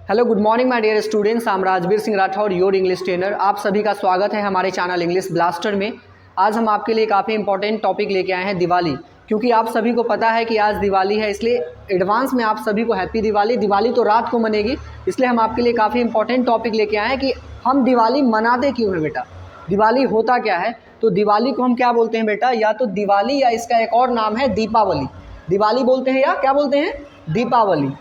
Hello good morning my dear students, I am Rajveer Singh Rathore, your English trainer. आप सभी का स्वागत है हमारे चैनल इंग्लिश ब्लास्टर में। आज हम आपके लिए काफ़ी इंपॉर्टेंट टॉपिक लेके आए हैं, दिवाली। क्योंकि आप सभी को पता है कि आज दिवाली है, इसलिए एडवांस में आप सभी को हैप्पी दिवाली। दिवाली तो रात को मनेगी, इसलिए हम आपके लिए काफ़ी इंपॉर्टेंट टॉपिक लेके आए हैं कि हम दिवाली मनाते क्यों हैं बेटा, दिवाली होता क्या है। तो दिवाली को हम क्या बोलते हैं बेटा, या तो दिवाली या इसका एक और नाम है दीपावली। दिवाली बोलते हैं या क्या बोलते हैं, दीपावली।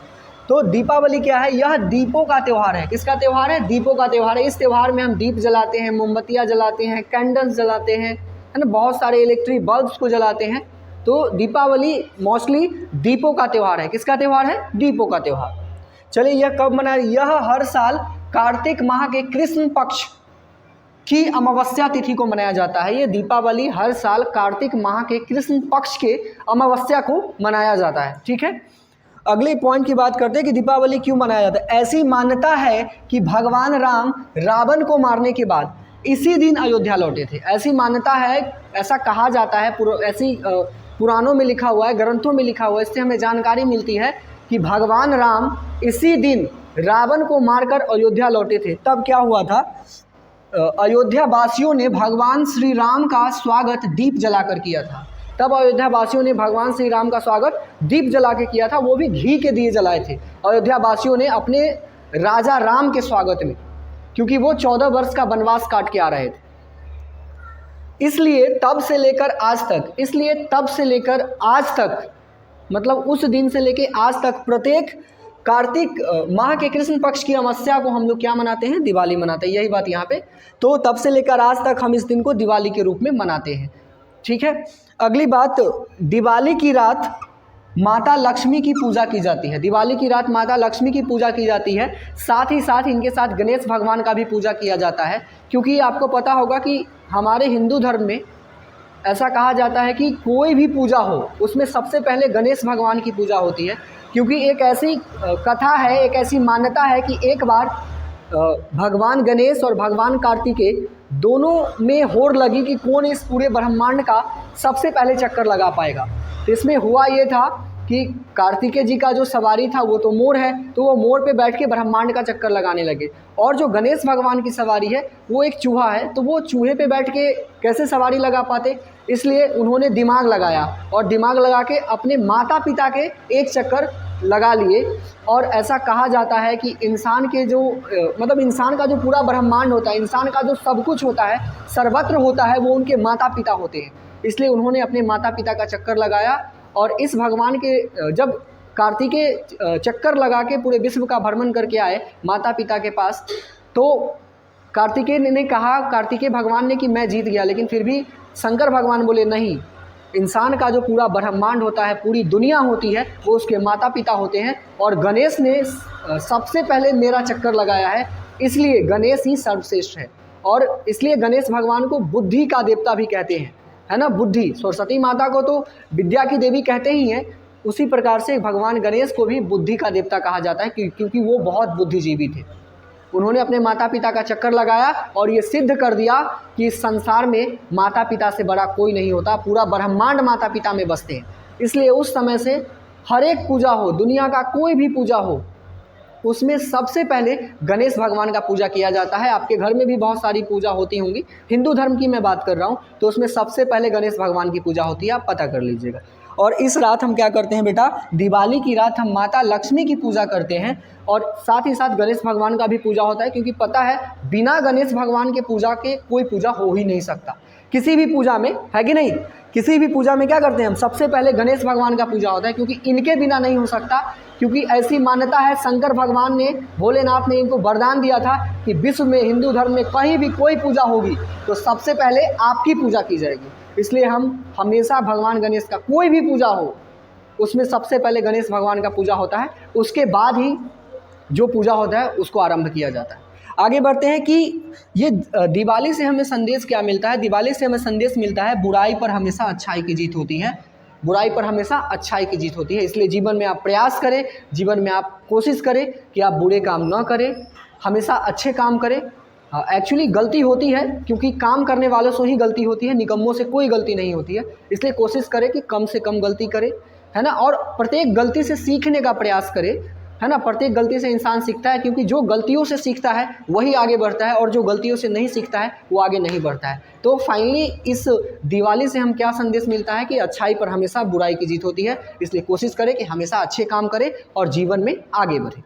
तो दीपावली क्या है, यह दीपों का त्यौहार है। किसका त्यौहार है, दीपों का त्यौहार है। इस त्यौहार में हम दीप जलाते हैं, मोमबत्तियाँ जलाते हैं, कैंडल्स जलाते हैं, है ना, बहुत सारे इलेक्ट्रिक बल्ब्स को जलाते हैं। तो दीपावली मोस्टली दीपों का त्यौहार है। किसका त्यौहार है, दीपों का त्यौहार। चलिए, यह कब मनाया, यह हर साल कार्तिक माह के कृष्ण पक्ष की अमावस्या तिथि को मनाया जाता है। ये दीपावली हर साल कार्तिक माह के कृष्ण पक्ष के अमावस्या को मनाया जाता है। ठीक है, अगले पॉइंट की बात करते हैं कि दीपावली क्यों मनाया जाता है। ऐसी मान्यता है कि भगवान राम रावण को मारने के बाद इसी दिन अयोध्या लौटे थे। ऐसी मान्यता है, ऐसा कहा जाता है, ऐसी पुराणों में लिखा हुआ है, ग्रंथों में लिखा हुआ है। इससे हमें जानकारी मिलती है कि भगवान राम इसी दिन रावण को मारकर अयोध्या लौटे थे। तब क्या हुआ था, अयोध्या वासियों ने भगवान श्री राम का स्वागत दीप जलाकर किया था। तब अयोध्या वासियों ने भगवान श्री राम का स्वागत दीप जला के किया था, वो भी घी के दिए जलाए थे अयोध्या वासियों ने अपने राजा राम के स्वागत में, क्योंकि वो 14 वर्ष का वनवास काट के आ रहे थे। इसलिए तब से लेकर आज तक मतलब उस दिन से लेकर आज तक प्रत्येक कार्तिक माह के कृष्ण पक्ष की अमावस्या को हम लोग क्या मनाते हैं, दिवाली मनाते हैं। यही बात यहाँ पे, तो तब से लेकर आज तक हम इस दिन को दिवाली के रूप में मनाते हैं। ठीक है, अगली बात, दिवाली की रात माता लक्ष्मी की पूजा की जाती है। दिवाली की रात माता लक्ष्मी की पूजा की जाती है। साथ ही साथ इनके साथ गणेश भगवान का भी पूजा किया जाता है। क्योंकि आपको पता होगा कि हमारे हिंदू धर्म में ऐसा कहा जाता है कि कोई भी पूजा हो उसमें सबसे पहले गणेश भगवान की पूजा होती है। क्योंकि एक ऐसी कथा है, एक ऐसी मान्यता है कि एक बार भगवान गणेश और भगवान कार्तिकेय दोनों में होड़ लगी कि कौन इस पूरे ब्रह्मांड का सबसे पहले चक्कर लगा पाएगा। तो इसमें हुआ ये था कि कार्तिकेय जी का जो सवारी था वो तो मोर है, तो वो मोर पे बैठ के ब्रह्मांड का चक्कर लगाने लगे। और जो गणेश भगवान की सवारी है वो एक चूहा है, तो वो चूहे पे बैठ के कैसे सवारी लगा पाते, इसलिए उन्होंने दिमाग लगाया और दिमाग लगा के अपने माता पिता के एक चक्कर लगा लिए। और ऐसा कहा जाता है कि इंसान के जो मतलब इंसान का जो पूरा ब्रह्मांड होता है, इंसान का जो सब कुछ होता है, सर्वत्र होता है, वो उनके माता पिता होते हैं। इसलिए उन्होंने अपने माता पिता का चक्कर लगाया। और इस भगवान के जब कार्तिकेय चक्कर लगा के पूरे विश्व का भ्रमण करके आए माता पिता के पास, तो कार्तिकेय ने कहा, कार्तिकेय भगवान ने कि मैं जीत गया। लेकिन फिर भी शंकर भगवान बोले नहीं, इंसान का जो पूरा ब्रह्मांड होता है, पूरी दुनिया होती है, वो उसके माता पिता होते हैं। और गणेश ने सबसे पहले मेरा चक्कर लगाया है, इसलिए गणेश ही सर्वश्रेष्ठ है। और इसलिए गणेश भगवान को बुद्धि का देवता भी कहते हैं, है ना। बुद्धि, सरस्वती माता को तो विद्या की देवी कहते ही हैं, उसी प्रकार से भगवान गणेश को भी बुद्धि का देवता कहा जाता है, क्योंकि वो बहुत बुद्धिजीवी थे। उन्होंने अपने माता पिता का चक्कर लगाया और ये सिद्ध कर दिया कि इस संसार में माता पिता से बड़ा कोई नहीं होता, पूरा ब्रह्मांड माता पिता में बसते हैं। इसलिए उस समय से हर एक पूजा हो, दुनिया का कोई भी पूजा हो, उसमें सबसे पहले गणेश भगवान का पूजा किया जाता है। आपके घर में भी बहुत सारी पूजा होती होंगी, हिंदू धर्म की मैं बात कर रहा हूँ, तो उसमें सबसे पहले गणेश भगवान की पूजा होती है, आप पता कर लीजिएगा। और इस रात हम क्या करते हैं बेटा, दिवाली की रात हम माता लक्ष्मी की पूजा करते हैं। और साथ ही साथ गणेश भगवान का भी पूजा होता है, क्योंकि पता है बिना गणेश भगवान के पूजा के कोई पूजा हो ही नहीं सकता। किसी भी पूजा में, है कि नहीं, किसी भी पूजा में क्या करते हैं हम, सबसे पहले गणेश भगवान का पूजा होता है, क्योंकि इनके बिना नहीं हो सकता। क्योंकि ऐसी मान्यता है, शंकर भगवान ने, भोलेनाथ ने इनको वरदान दिया था कि विश्व में, हिंदू धर्म में कहीं भी कोई पूजा होगी तो सबसे पहले आपकी पूजा की जाएगी। इसलिए हम हमेशा भगवान गणेश का कोई भी पूजा हो उसमें सबसे पहले गणेश भगवान का पूजा होता है, उसके बाद ही जो पूजा होता है उसको आरंभ किया जाता है। आगे बढ़ते हैं कि ये दिवाली से हमें संदेश क्या मिलता है। दिवाली से हमें संदेश मिलता है बुराई पर हमेशा अच्छाई की जीत होती है, बुराई पर हमेशा अच्छाई की जीत होती है। इसलिए जीवन में आप प्रयास करें, जीवन में आप कोशिश करें कि आप बुरे काम ना करें, हमेशा अच्छे काम करें। एक्चुअली गलती होती है, क्योंकि काम करने वालों से ही गलती होती है, निकम्मों से कोई गलती नहीं होती है। इसलिए कोशिश करें कि कम से कम गलती करें, है ना। और प्रत्येक गलती से सीखने का प्रयास करें, है ना। प्रत्येक गलती से इंसान सीखता है, क्योंकि जो गलतियों से सीखता है वही आगे बढ़ता है और जो गलतियों से नहीं सीखता है वो आगे नहीं बढ़ता है। तो फाइनली इस दिवाली से हम क्या संदेश मिलता है कि अच्छाई पर हमेशा बुराई की जीत होती है। इसलिए कोशिश करें कि हमेशा अच्छे काम करें और जीवन में आगे बढ़ें।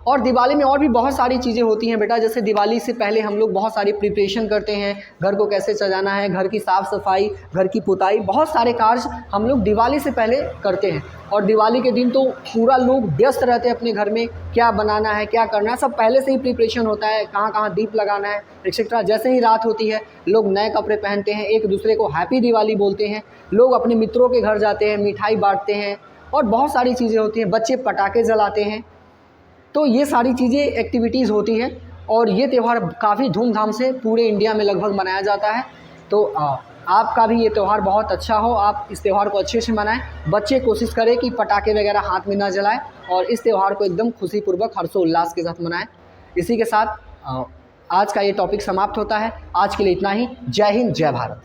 और दिवाली में और भी बहुत सारी चीज़ें होती हैं बेटा, जैसे दिवाली से पहले हम लोग बहुत सारी प्रिपरेशन करते हैं, घर को कैसे सजाना है, घर की साफ़ सफाई, घर की पुताई, बहुत सारे कार्य हम लोग दिवाली से पहले करते हैं। और दिवाली के दिन तो पूरा लोग व्यस्त रहते हैं अपने घर में, क्या बनाना है, क्या करना है, सब पहले से ही प्रिपरेशन होता है, कहाँ कहाँ दीप लगाना है एक्सेट्रा। जैसे ही रात होती है लोग नए कपड़े पहनते हैं, एक दूसरे को हैप्पी दिवाली बोलते हैं, लोग अपने मित्रों के घर जाते हैं, मिठाई बांटते हैं और बहुत सारी चीज़ें होती हैं, बच्चे पटाखे जलाते हैं। तो ये सारी चीज़ें एक्टिविटीज़ होती हैं और ये त्यौहार काफ़ी धूमधाम से पूरे इंडिया में लगभग मनाया जाता है। तो आपका भी ये त्यौहार बहुत अच्छा हो, आप इस त्यौहार को अच्छे से मनाएं। बच्चे कोशिश करें कि पटाखे वगैरह हाथ में ना जलाएं और इस त्यौहार को एकदम खुशीपूर्वक हर्षोल्लास के साथ मनाएं। इसी के साथ आज का ये टॉपिक समाप्त होता है। आज के लिए इतना ही। जय हिंद, जय भारत।